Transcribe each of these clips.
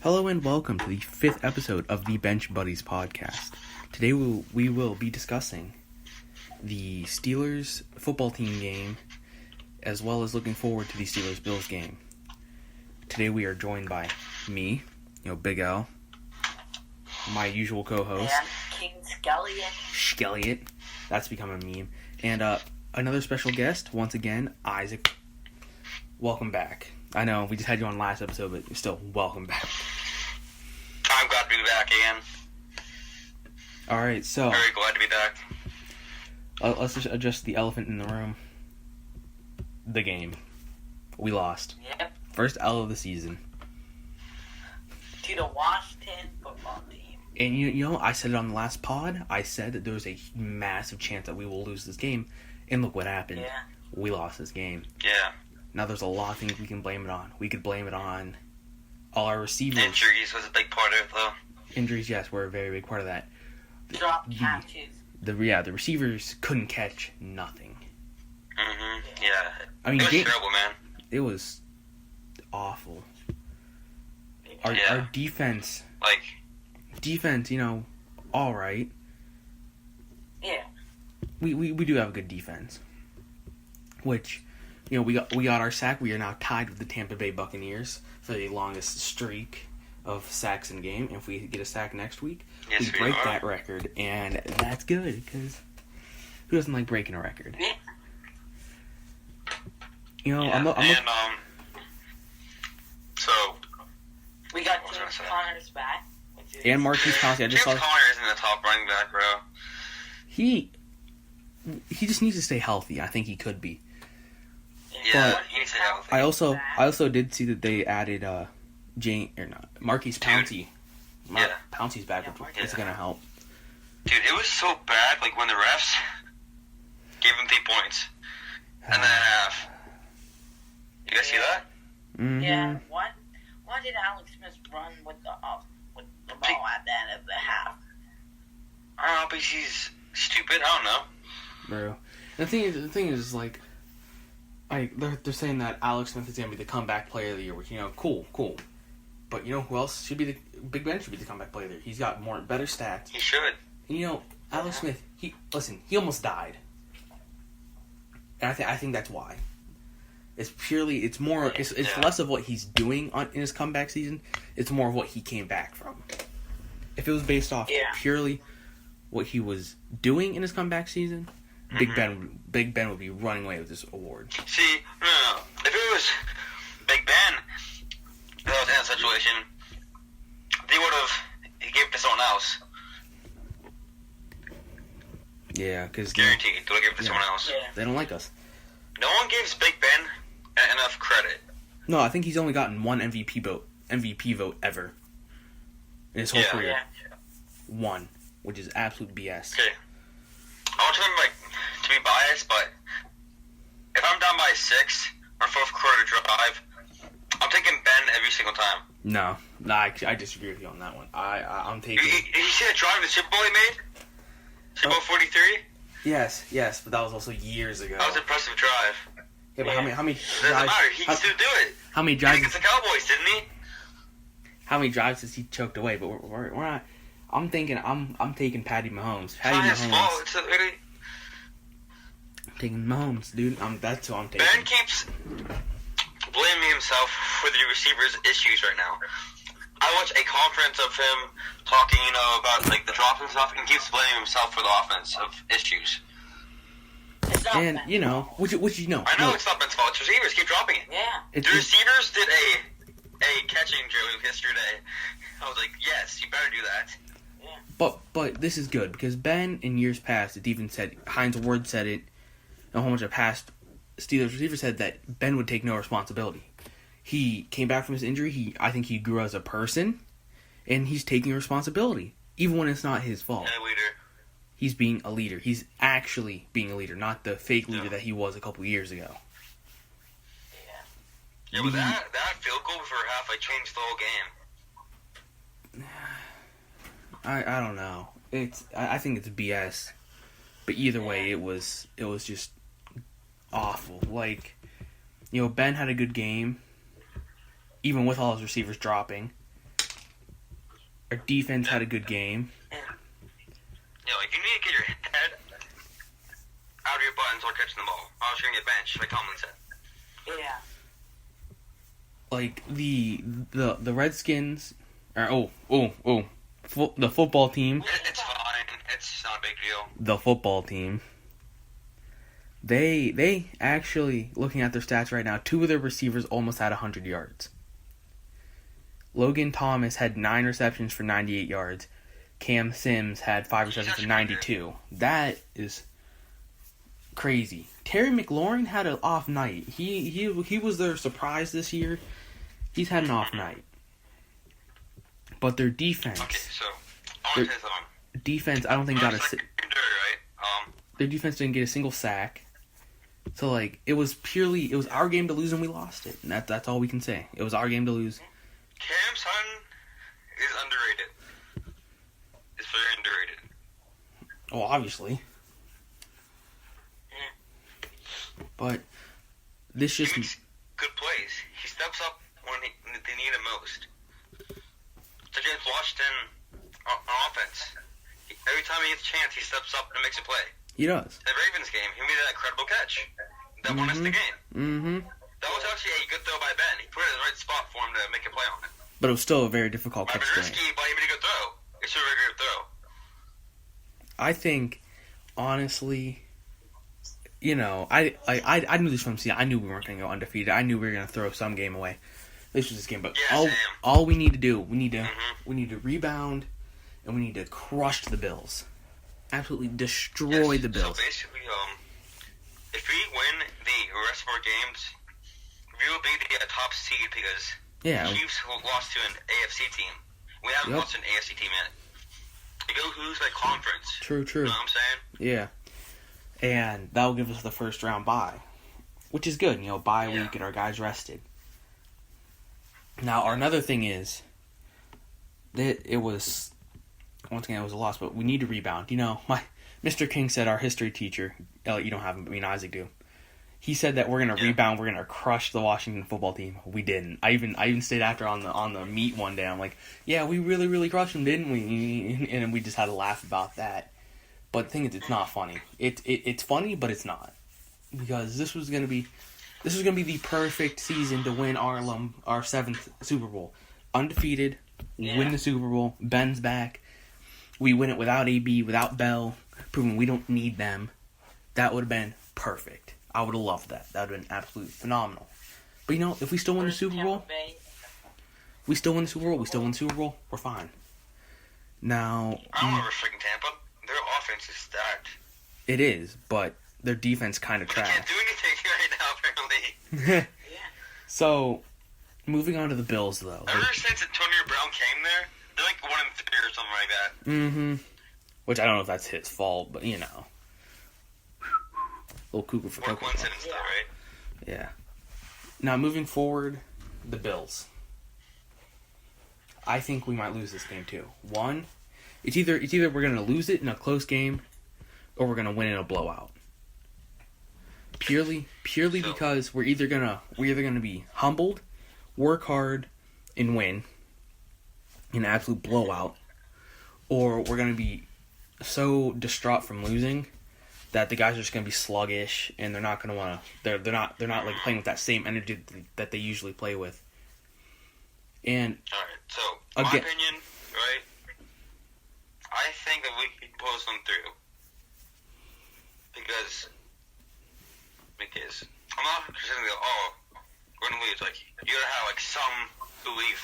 Hello and welcome to the 5th episode of the Bench Buddies podcast. Today we will be discussing the Steelers football team game, as well as looking forward to the Steelers-Bills game. Today we are joined by me, Big L, my usual co-host, and King Skelliot, that's become a meme, and another special guest, once again, Isaac. Welcome back. I know we just had you on last episode, but still, welcome back. I'm glad to be back again. Alright, so Very glad to be back. let's just address the elephant in the room. The game. We lost. Yep. First L of the season. To the Washington football team. And you know, I said it on the last pod. I said that there was a massive chance that we will lose this game. And look what happened. Yeah. We lost this game. Yeah. Now there's a lot of things we can blame it on. We could blame it on all our receivers. Injuries was a big part of it, though. Injuries, yes, were a very big part of that. Drop catches. The receivers couldn't catch nothing. Mm-hmm. Yeah. I mean, it was terrible, man. It was awful. Our defense, all right. Yeah. We do have a good defense, which, we got our sack. We are now tied with the Tampa Bay Buccaneers for the longest streak of sacks in a game. And if we get a sack next week, we break that record, and that's good because who doesn't like breaking a record? Yeah. So We got James Conner's back. And Marquise Pouncey. James Conner isn't the top running back, bro. He just needs to stay healthy. I think he could be. Yeah, But he needs to stay healthy. I also did see that they added Marquise Pouncey. Yeah. Pouncey's back, which is gonna help. Dude, it was so bad, when the refs gave him 3 points. And then a half. You guys see that? Mm-hmm. Yeah. Why did Alex Smith run with the ball at the end of the half? I don't know, but he's stupid. I don't know. Bro. The thing is, they're saying that Alex Smith is gonna be the comeback player of the year, which cool. But who else should be Big Ben should be the comeback player of the year? He's got better stats. He should. And Alex Smith, he almost died. And I think that's why. It's less of what he's doing in his comeback season. It's more of what he came back from. If it was based off purely what he was doing in his comeback season, Mm-hmm. Big Ben would be running away with this award. See, no. If it was Big Ben that was in that situation, he gave it to someone else. Yeah, because Guaranteed, they would give it to someone else. Yeah. they don't like us. No one gives Big Ben enough credit. No, I think he's only gotten one MVP vote ever in his whole career. Yeah. One, which is absolute BS. Okay. I want to be biased, but if I'm down by 6 or 4th quarter drive, I'm taking Ben every single time. No, I disagree with you on that one. I'm taking. Did you see that drive the Super Bowl he made? Super Bowl 43? Yes, but that was also years ago. That was an impressive drive. Yeah, but how many Doesn't drives? matter. He can still do it. How many He drives? against the Cowboys, didn't he? How many drives has he choked away? But we're not. I'm thinking. I'm taking Patty Mahomes. It's not his fault. It's really... I'm taking Mahomes, dude. That's who I'm taking. Ben keeps blaming himself for the receivers' issues right now. I watched a conference of him talking, about the drops and stuff, and keeps blaming himself for the offensive issues. It's not And Ben's fault. which I know it's not Ben's fault. It's receivers keep dropping it. Yeah. The receivers did a catching drill yesterday. I was like, yes, you better do that. But this is good because Ben in years past, it even said Heinz Ward said it, and a whole bunch of past Steelers receivers said that Ben would take no responsibility. He came back from his injury. I think he grew as a person, and he's taking responsibility, even when it's not his fault. And a leader. He's being a leader. He's actually being a leader, not the fake leader that he was a couple years ago. Yeah, but that field goal before half, changed the whole game. I don't know. I think it's BS. But either way, it was just awful. Ben had a good game, even with all his receivers dropping. Our defense had a good game. Yeah, like, you need to get your head out of your butt and start catching the ball. I was going to get benched, like Tomlin said. Yeah. Like, the Redskins... the football team. It's fine. It's not a big deal. The football team. They actually, looking at their stats right now, 2 of their receivers almost had 100 yards. Logan Thomas had 9 receptions for 98 yards. Cam Sims had 5 receptions for 92. That is crazy. Terry McLaurin had an off night. He was their surprise this year. He's had an off night. But their defense... Okay, so, I want to say something. Defense, I don't think got a... Right? Their defense didn't get a single sack. So, like, it was our game to lose and we lost it. And that's all we can say. It was our game to lose. Cam Sutton is underrated. It's very underrated. Oh, obviously. But this just... He makes good plays. He steps up when they need him most. So James Washington on offense. Every time he gets a chance, he steps up and makes a play. He does. The Ravens game, he made that incredible catch. That won us the game. Mm-hmm. That was actually a good throw by Ben. He put it in the right spot for him to make a play on it. But it was still a very difficult Might catch. have been risky, but he made a good throw. It's a very good throw. I think, honestly, you know, I knew this from the season. I knew we weren't going to go undefeated. I knew we were going to throw some game away. This was this game, but all we need to do, we need to rebound, and we need to crush the Bills, absolutely destroy the Bills. So basically, if we win the rest of our games, we will be the top seed because the Chiefs lost to an AFC team. We haven't lost to an AFC team yet. You go lose by conference. True. You know what I'm saying? Yeah, and that will give us the first round bye, which is good. You know, bye week and our guys rested. Now, our another thing is that it was, once again, it was a loss, but we need to rebound. You know, Mr. King said, our history teacher, you don't have him, but me and Isaac do. He said that we're going to rebound, we're going to crush the Washington football team. We didn't. I even stayed after on the meet one day. I'm like, yeah, we really, really crushed them, didn't we? And we just had a laugh about that. But the thing is, it's not funny. It's funny, but it's not. Because this was going to be the perfect season to win our 7th Super Bowl. Undefeated, win the Super Bowl, Ben's back. We win it without AB, without Bell, proving we don't need them. That would have been perfect. I would have loved that. That would have been absolutely phenomenal. But you know, if we still win the Super Bowl, we're fine. Now, I don't remember freaking Tampa. Their offense is stacked. It is, but their defense kind of trash. They can't do anything right now, apparently. So, moving on to the Bills, though. Ever since Antonio Brown came there, they're like 1-3 or something like that. Mm-hmm. Which I don't know if that's his fault, but you know. Little cuckoo for What cocoa. coincidence, though, right? Yeah. Now, moving forward, the Bills. I think we might lose this game, too. One, it's either we're going to lose it in a close game, or we're going to win in a blowout. Purely because we're either gonna be humbled, work hard, and win in an absolute blowout, or we're gonna be so distraught from losing that the guys are just gonna be sluggish and they're not gonna wanna. They're not like playing with that same energy that they usually play with. And all right, so my opinion, right? I think that we can pull this one through because I'm not just gonna go, we're gonna lose. Like, you gotta have like some belief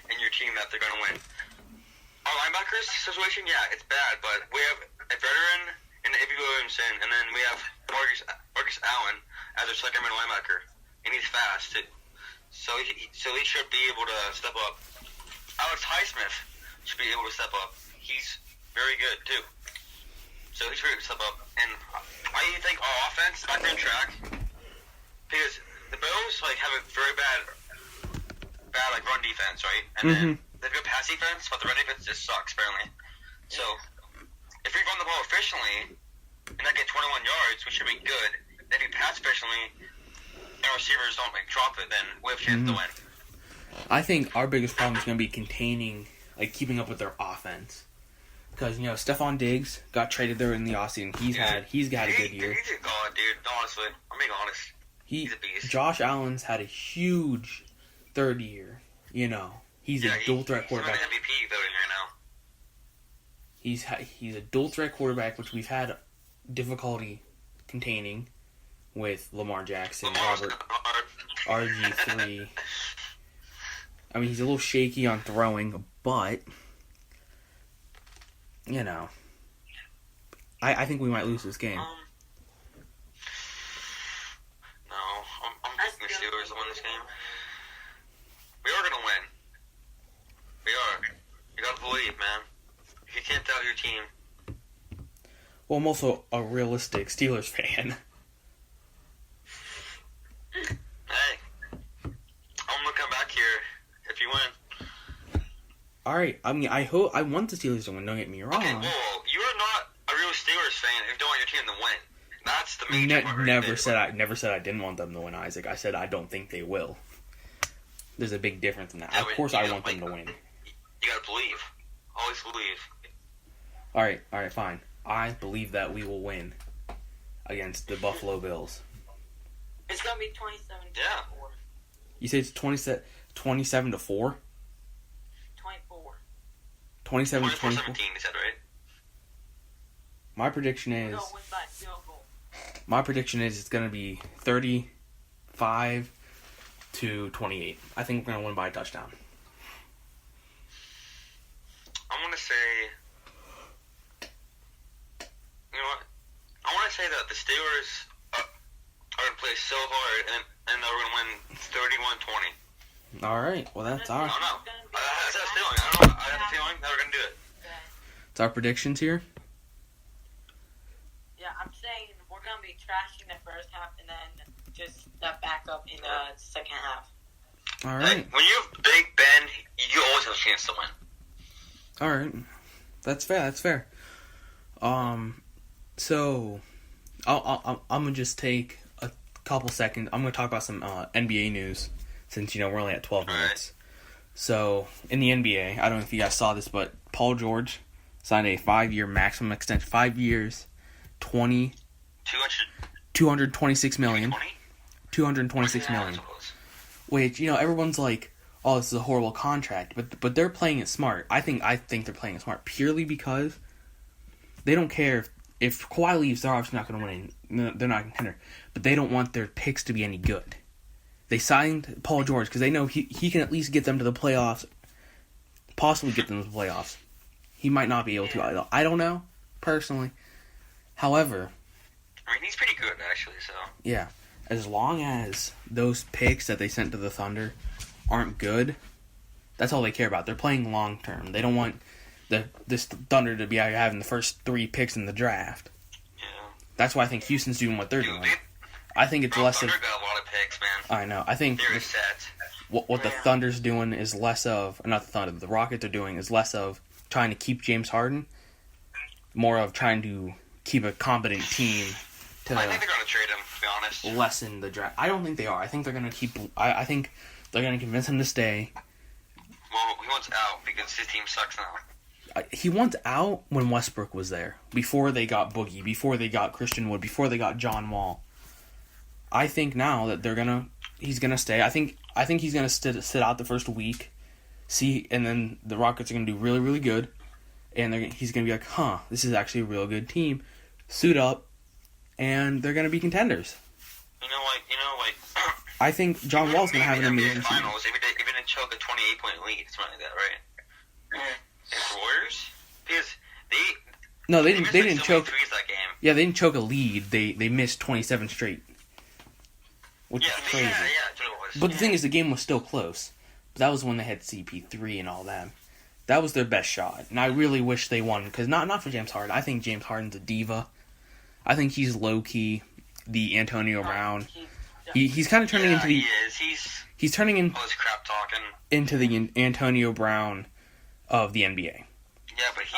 in your team that they're gonna win. Our linebackers situation, yeah, it's bad, but we have a veteran in Avery Williamson, and then we have Marcus Allen as our second middle linebacker, and he's fast too. So he should be able to step up. Alex Highsmith should be able to step up. He's very good too. So he should be able to step up. And I think our offense is back on track because the Bills like have a very bad like run defense, right? And then they have a good pass defense, but the run defense just sucks apparently. So if we run the ball efficiently and not get 21 yards, we should be good. If we pass efficiently and our receivers don't like drop it, then we have a chance to win. I think our biggest problem is going to be containing like keeping up with their offense. Because Stephon Diggs got traded there in the offseason. He's had a good year. He's a god, dude. Honestly, I'm being honest. He's a beast. Josh Allen's had a huge third year. He's a dual threat quarterback. He's MVP voting right now. He's a dual threat quarterback, which we've had difficulty containing with Lamar Jackson, Robert RG3. I mean, he's a little shaky on throwing, but I think we might lose this game. No, I'm picking the Steelers to win this game. We are gonna win. We are. You gotta believe, man. You can't doubt your team. Well, I'm also a realistic Steelers fan. Hey, I'm gonna come back here if you win. All right. I mean, I want the Steelers to win. Don't get me wrong. Okay, well, you're not a real Steelers fan if you don't want your team to win. That's the major part. Never said I didn't want them to win, Isaac. I said I don't think they will. There's a big difference in that. Yeah, of course, I want them to win. You gotta believe. Always believe. All right, fine. I believe that we will win against the Buffalo Bills. It's gonna be 27-4. You say it's 27-4? 24. 27 to 24. 17, you said, right? My prediction is it's going to be 35 to 28. I think we're going to win by a touchdown. I'm going to say... You know what? I want to say that the Steelers are going to play so hard and they're going to win 31-20. All right. Well, that's our... I don't know. I have a feeling. I have a feeling that we're going to do it. It's our predictions here. Yeah, I'm saying we're going to be trashing the first half and then just step back up in the second half. All right. When you have Big Ben, you always have a chance to win. All right. That's fair. So, I'm going to just take a couple seconds. I'm going to talk about some NBA news since, we're only at 12 minutes. So, in the NBA, I don't know if you guys saw this, but Paul George signed a 5-year maximum extension. 5 years, 226 million. 226 million. Which, everyone's like, oh, this is a horrible contract. But they're playing it smart. I think they're playing it smart purely because they don't care if Kawhi leaves, they're obviously not going to win. They're not a contender. But they don't want their picks to be any good. They signed Paul George because they know he can at least get them to the playoffs, possibly get them to the playoffs. He might not be able to. I don't know, personally. However... I mean, he's pretty good, actually, so... Yeah. As long as those picks that they sent to the Thunder aren't good, that's all they care about. They're playing long-term. They don't want this Thunder to be out here having the first 3 picks in the draft. Yeah. That's why I think Houston's doing what they're doing. I think it's less of... Thunder got a lot of picks, man. I know. I think They're set. What the Thunder's doing is less of... Not the Thunder. The Rockets are doing is less of trying to keep James Harden, more of trying to keep a competent team to... I think they're going to trade him, to be honest. Lessen the draft. I don't think they are. I think they're going to keep... I think they're going to convince him to stay. Well, he wants out because his team sucks now. He wants out when Westbrook was there. Before they got Boogie. Before they got Christian Wood. Before they got John Wall. I think now that he's gonna stay. I think he's gonna sit out the first week, and then the Rockets are gonna do really, really good, and he's gonna be like, this is actually a real good team. Suit up, and they're gonna be contenders. You know, like I think John Wall's gonna have an amazing season. Finals, if he didn't choke a 28-point lead, something like that, right? Against the Warriors, because they didn't choke. Threes that game. Yeah, they didn't choke a lead. They missed 27 straight. Which is crazy. Yeah, it was. But the thing is, the game was still close. But that was when they had CP3 and all that. That was their best shot. And I really wish they won. Because not for James Harden. I think James Harden's a diva. I think he's low-key the Antonio Brown. He's kind of turning into the... He is. He's turning all this crap talking. into the Antonio Brown of the NBA. Yeah, but he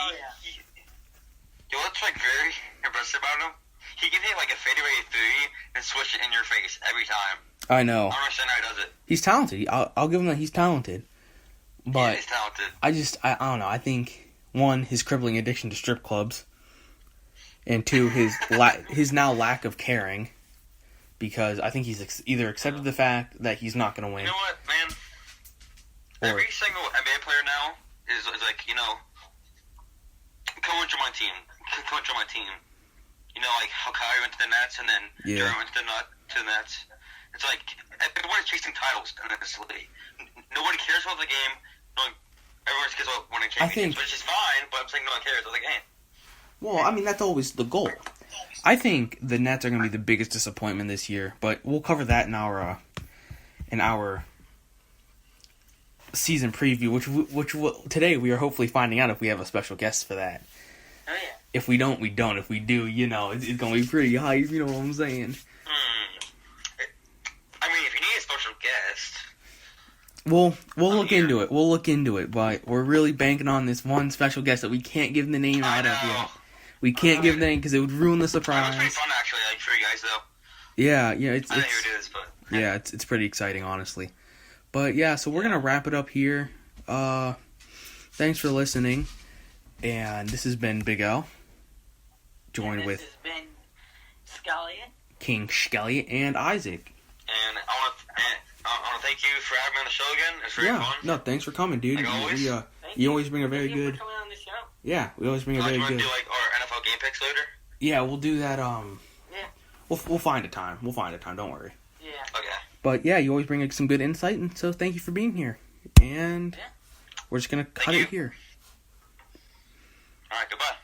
you know what's very impressive about him? He can hit like a fadeaway 3 and switch it in your face every time. I know. I don't understand how he does it. He's talented. I'll give him that he's talented. But he's talented. I don't know. I think, one, his crippling addiction to strip clubs, and two, his now lack of caring, because I think he's either accepted the fact that he's not going to win. You know what, man? Every single NBA player now is like, come and join my team. Come and join my team. You know, like how Kyrie went to the Nets and then Durant went to the Nets. It's like everyone's chasing titles in this league. Nobody cares about the game. Everyone cares about winning championships, which is fine. But I'm saying no one cares about the game. Well, I mean, that's always the goal. I think the Nets are going to be the biggest disappointment this year, but we'll cover that in our season preview, which today we are hopefully finding out if we have a special guest for that. Oh yeah. If we don't, we don't. If we do, it's going to be pretty hype. You know what I'm saying? I mean, if you need a special guest, we'll look into it. We'll look into it, but we're really banking on this one special guest that we can't give the name out of yet. We can't give the name because it would ruin the surprise. It was pretty fun, actually, like, for you guys, though. Yeah, I didn't hear this, but yeah, it's pretty exciting, honestly. But yeah, so we're gonna wrap it up here. Thanks for listening, and this has been Big L, joined with This has been Scullion. King Skelly and Isaac. And I want to thank you for having me on the show again. It's very fun. No, thanks for coming, dude. Like always. You always bring a very Thank you good. for coming on the show. Yeah, we always bring a very You want good. to do like our NFL game picks later? Yeah, we'll do that. Yeah. We'll find a time. We'll find a time. Don't worry. Yeah. Okay. But yeah, you always bring some good insight, and so thank you for being here. And we're just gonna cut it here. All right. Goodbye.